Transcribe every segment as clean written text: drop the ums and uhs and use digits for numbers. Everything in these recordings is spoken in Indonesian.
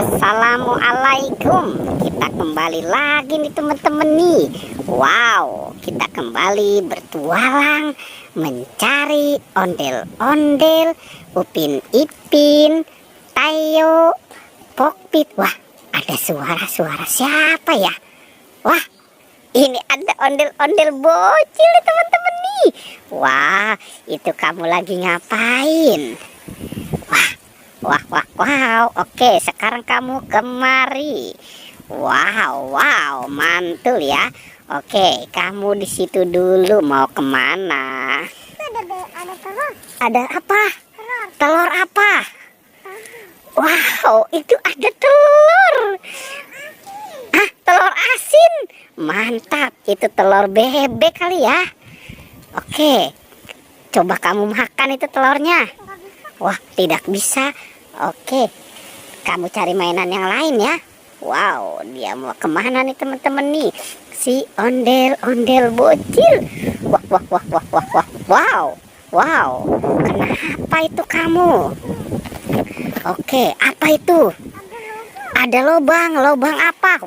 Assalamualaikum. Kita kembali lagi nih teman-teman nih. Wow, kita kembali bertualang mencari ondel-ondel, Upin Ipin, Tayo, Pokpit. Wah, ada suara-suara siapa ya? Wah, ini ada ondel-ondel bocil nih teman-teman nih. Wah, itu kamu lagi ngapain? Wow. Oke, sekarang kamu kemari. Wow, mantul ya. Oke, kamu di situ dulu. Mau kemana? Ada telur. Ada apa? Telur. Telur apa? Wow, itu ada telur. Ah, telur asin. Mantap, itu telur bebek kali ya. Oke, coba kamu makan itu telurnya. Wah, tidak bisa. Oke, kamu cari mainan yang lain ya. Wow, dia mau kemana nih teman-teman nih? Si ondel-ondel bocil. Wow. Kenapa itu kamu? Oke, apa itu? Ada lubang apa?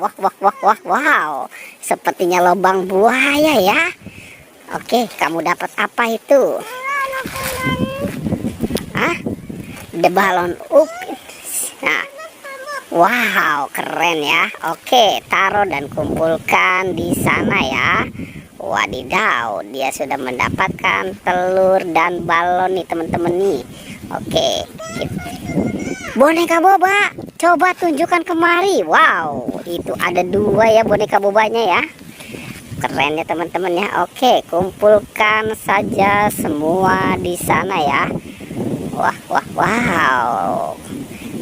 Wow. Sepertinya lubang buaya ya. Oke, kamu dapat apa itu? The balon Upin. Nah, wow, keren ya. Oke, taruh dan kumpulkan di sana ya. Wadidaw, dia sudah mendapatkan telur dan balon nih teman-teman nih. Oke, boneka boba, coba tunjukkan kemari. Wow, itu ada 2 ya boneka bobanya ya. Keren ya teman-teman ya. Oke, kumpulkan saja semua di sana ya. Wow.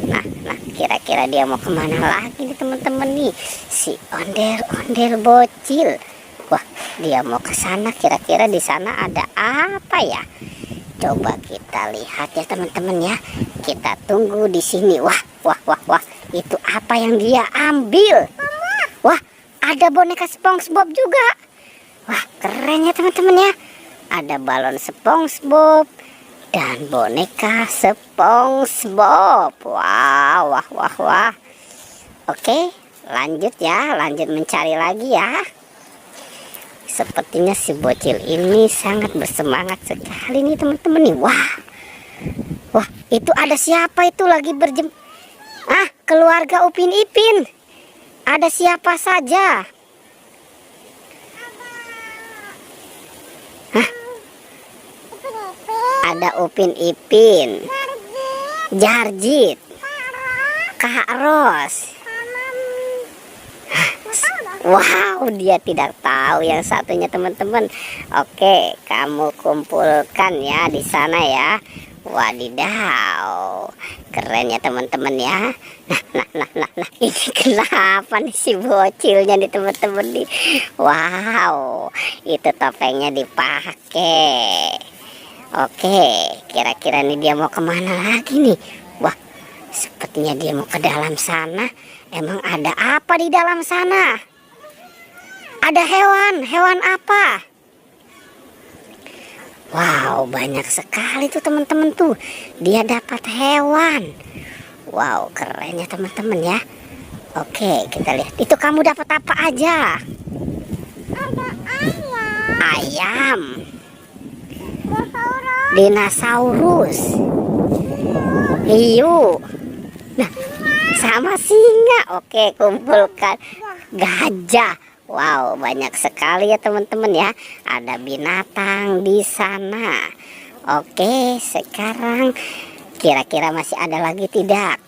Nah, kira-kira dia mau kemana lagi nih teman-teman nih? Si ondel-ondel bocil. Wah, dia mau ke sana. Kira-kira di sana ada apa ya? Coba kita lihat ya teman-teman ya. Kita tunggu di sini. Wah. Itu apa yang dia ambil? Wah, ada boneka SpongeBob juga. Wah, keren ya teman-teman ya. Ada balon SpongeBob dan boneka SpongeBob. Wah. Oke, lanjut mencari lagi ya. Sepertinya si bocil ini sangat bersemangat sekali nih teman-teman nih. Wah, itu ada siapa itu lagi keluarga Upin Ipin. Ada siapa saja? Ada Upin Ipin, Jarjit, Kak Ros. Wow, dia tidak tahu yang satunya teman-teman. Oke, kamu kumpulkan ya di sana ya. Wadidaw, keren ya teman-teman ya. Nah, ini kenapa nih si bocilnya nih teman-teman nih? Wow, itu topengnya dipakai. Oke, kira-kira nih dia mau kemana lagi nih? Wah, sepertinya dia mau ke dalam sana. Emang ada apa di dalam sana? Ada hewan apa? Wow, banyak sekali tuh teman-teman tuh. Dia dapat hewan. Wow, keren ya teman-teman ya. Oke, kita lihat. Itu kamu dapat apa aja? Ada Ayam. Dinosaurus, hiu, nah, sama singa. Oke, kumpulkan. Gajah. Wow, banyak sekali ya teman-teman ya. Ada binatang di sana. Oke, sekarang kira-kira masih ada lagi tidak?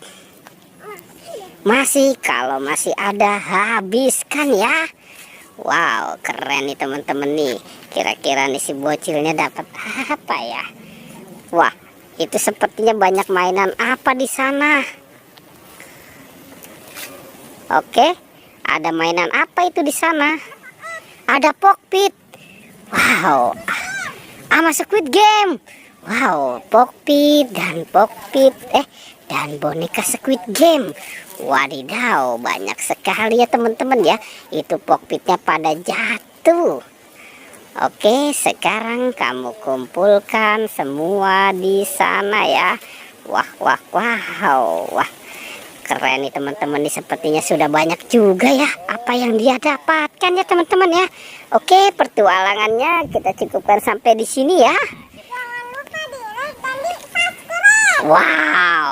Masih. Kalau masih ada, habiskan ya. Wow, keren nih teman-teman nih. Kira-kira nih si bocilnya dapat apa ya? Wah, itu sepertinya banyak mainan apa di sana? Oke, ada mainan apa itu di sana? Ada Pokpit. Wow, sama Squid Game. Wow, Pokpit dan boneka Squid Game. Wadidaw, banyak sekali ya teman-teman ya. Itu Pokpitnya pada jatuh. Oke, sekarang kamu kumpulkan semua di sana ya. Wah. keren nih teman-teman nih, sepertinya sudah banyak juga ya apa yang dia dapatkan ya teman-teman ya. Oke, pertualangannya kita cukupkan sampai di sini ya. Jangan lupa di like dan di subscribe. Wow.